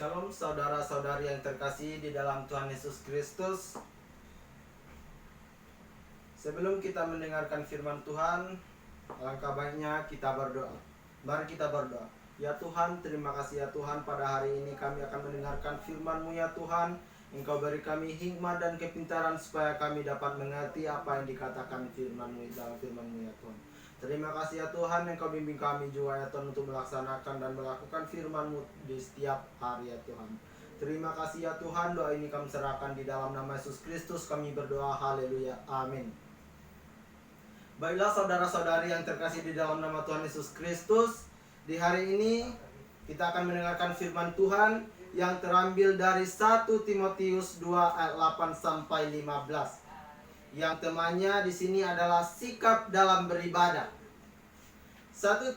Shalom saudara-saudari yang terkasih di dalam Tuhan Yesus Kristus. Sebelum kita mendengarkan firman Tuhan, alangkah baiknya kita berdoa. Mari kita berdoa. Ya Tuhan, terima kasih ya Tuhan, pada hari ini kami akan mendengarkan firman-Mu ya Tuhan. Engkau beri kami hikmat dan kepintaran supaya kami dapat mengerti apa yang dikatakan firman-Mu dalam firman-Mu ya Tuhan. Terima kasih ya Tuhan, Engkau bimbing kami juga ya Tuhan untuk melaksanakan dan melakukan firman-Mu di setiap hari ya Tuhan. Terima kasih ya Tuhan, doa ini kami serahkan di dalam nama Yesus Kristus, kami berdoa, haleluya, amin. Baiklah saudara-saudari yang terkasih di dalam nama Tuhan Yesus Kristus, di hari ini kita akan mendengarkan firman Tuhan yang terambil dari 1 Timotius 2 ayat 8 sampai 15. Yang temanya di sini adalah sikap dalam beribadah.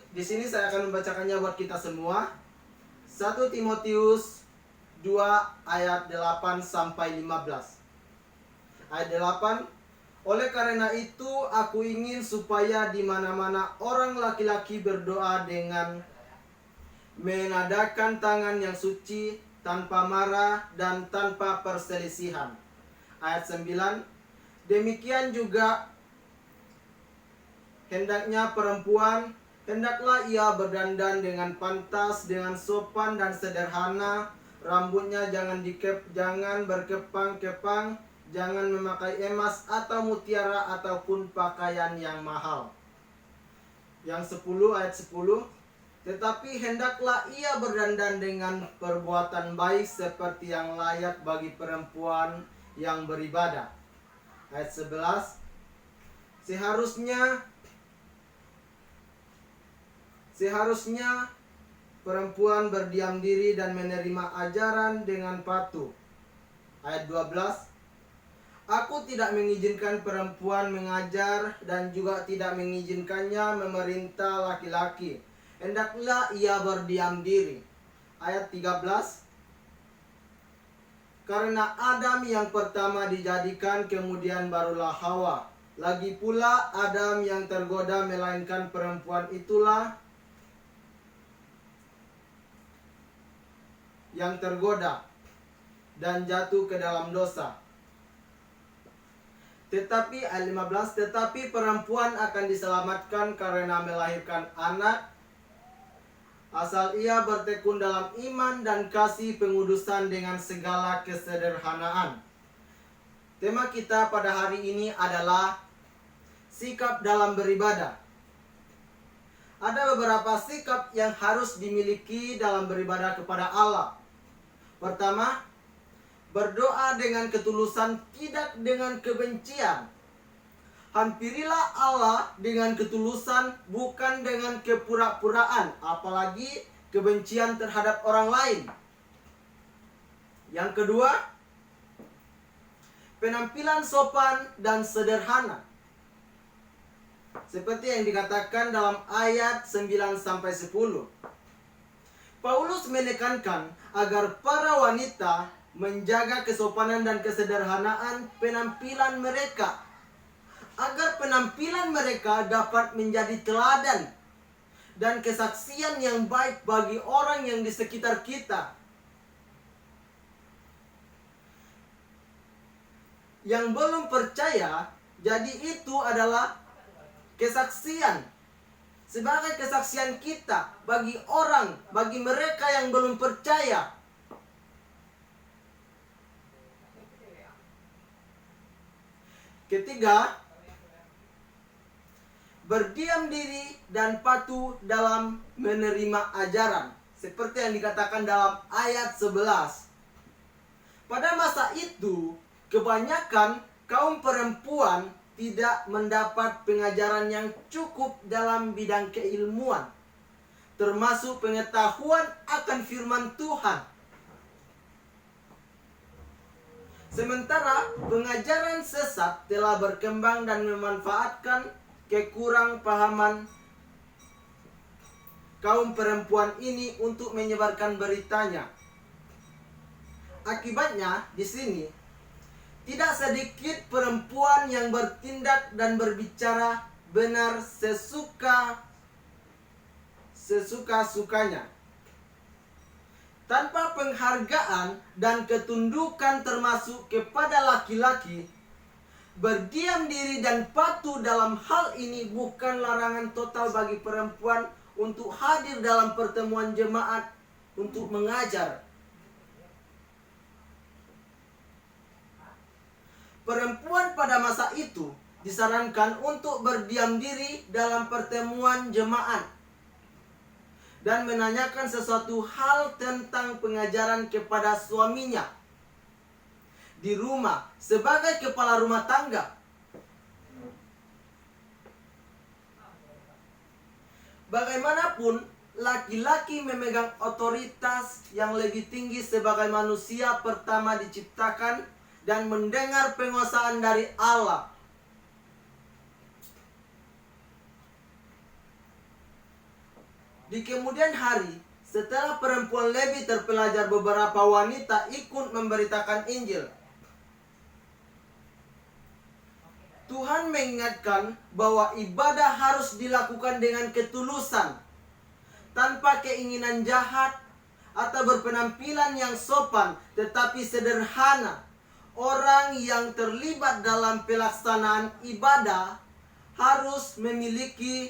Di sini saya akan membacakannya buat kita semua. 1 Timotius 2 ayat 8 sampai 15. Ayat 8. Oleh karena itu aku ingin supaya di mana-mana orang laki-laki berdoa dengan menadakan tangan yang suci, tanpa marah dan tanpa perselisihan. Ayat 9. Demikian juga hendaknya perempuan, hendaklah ia berdandan dengan pantas, dengan sopan dan sederhana. Rambutnya jangan berkepang-kepang, jangan memakai emas atau mutiara ataupun pakaian yang mahal. Yang 10 ayat 10. Tetapi hendaklah ia berdandan dengan perbuatan baik seperti yang layak bagi perempuan yang beribadah. Ayat 11. Seharusnya perempuan berdiam diri dan menerima ajaran dengan patuh. Ayat 12. Aku tidak mengizinkan perempuan mengajar dan juga tidak mengizinkannya memerintah laki-laki. Hendaklah ia berdiam diri. Ayat 13. Karena Adam yang pertama dijadikan, kemudian barulah Hawa. Lagi pula Adam yang tergoda, melainkan perempuan itulah yang tergoda dan jatuh ke dalam dosa. Tetapi ayat 15, tetapi perempuan akan diselamatkan karena melahirkan anak, asal ia bertekun dalam iman dan kasih pengudusan dengan segala kesederhanaan. Tema kita pada hari ini adalah sikap dalam beribadah. Ada beberapa sikap yang harus dimiliki dalam beribadah kepada Allah. Pertama, berdoa dengan ketulusan, tidak dengan kebencian. Hampirilah Allah dengan ketulusan, bukan dengan kepura-puraan, apalagi kebencian terhadap orang lain. Yang kedua, penampilan sopan dan sederhana. Seperti yang dikatakan dalam ayat 9-10. Paulus menekankan agar para wanita menjaga kesopanan dan kesederhanaan penampilan mereka, agar penampilan mereka dapat menjadi teladan dan kesaksian yang baik bagi orang yang di sekitar kita. Yang belum percaya, jadi itu adalah kesaksian. Sebagai kesaksian kita bagi mereka yang belum percaya. Ketiga, berdiam diri dan patuh dalam menerima ajaran. Seperti yang dikatakan dalam ayat 11. Pada masa itu, kebanyakan kaum perempuan tidak mendapat pengajaran yang cukup dalam bidang keilmuan, termasuk pengetahuan akan firman Tuhan. Sementara pengajaran sesat telah berkembang dan memanfaatkan kekurang pahaman kaum perempuan ini untuk menyebarkan beritanya. Akibatnya di sini tidak sedikit perempuan yang bertindak dan berbicara benar sesuka-sukanya. tanpa penghargaan dan ketundukan termasuk kepada laki-laki, berdiam diri dan patuh dalam hal ini bukan larangan total bagi perempuan untuk hadir dalam pertemuan jemaat untuk mengajar. Perempuan pada masa itu disarankan untuk berdiam diri dalam pertemuan jemaat dan menanyakan sesuatu hal tentang pengajaran kepada suaminya di rumah sebagai kepala rumah tangga. Bagaimanapun, laki-laki memegang otoritas yang lebih tinggi sebagai manusia pertama diciptakan dan mendengar penguasaan dari Allah. Di kemudian hari, setelah perempuan Lewi terpelajar, beberapa wanita ikut memberitakan Injil. Tuhan mengingatkan bahwa ibadah harus dilakukan dengan ketulusan, tanpa keinginan jahat atau berpenampilan yang sopan, tetapi sederhana. Orang yang terlibat dalam pelaksanaan ibadah harus memiliki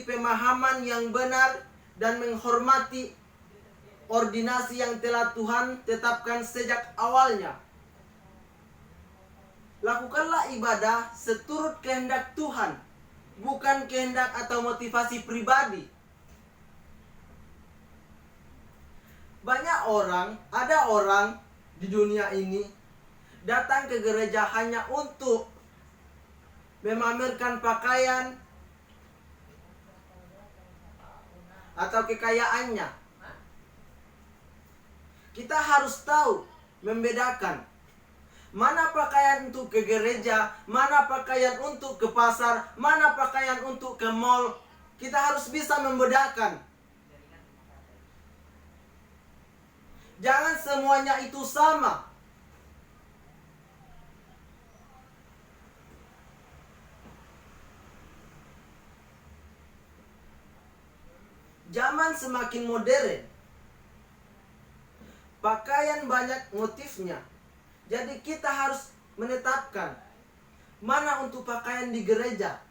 pemahaman yang benar dan menghormati ordinasi yang telah Tuhan tetapkan sejak awalnya. Lakukanlah ibadah seturut kehendak Tuhan, bukan kehendak atau motivasi pribadi. Ada orang di dunia ini datang ke gereja hanya untuk memamerkan pakaian atau kekayaannya. Kita harus tahu membedakan mana pakaian untuk ke gereja, mana pakaian untuk ke pasar, mana pakaian untuk ke mall. Kita harus bisa membedakan. Jangan semuanya itu sama. Zaman semakin modern. Pakaian banyak motifnya. Jadi kita harus menetapkan mana untuk pakaian di gereja.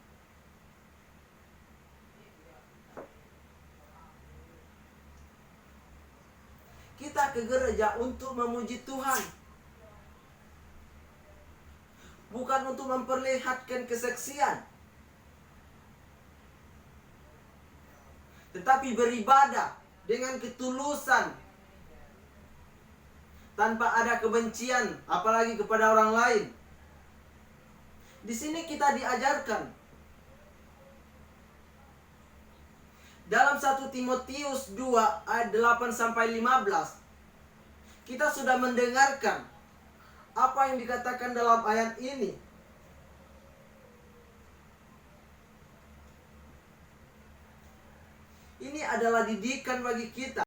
Kita ke gereja untuk memuji Tuhan, bukan untuk memperlihatkan keseksian, tetapi beribadah dengan ketulusan, tanpa ada kebencian, apalagi kepada orang lain. Di sini kita diajarkan dalam 1 Timotius 2 ayat 8-15. Kita sudah mendengarkan apa yang dikatakan dalam ayat ini. Ini adalah didikan bagi kita.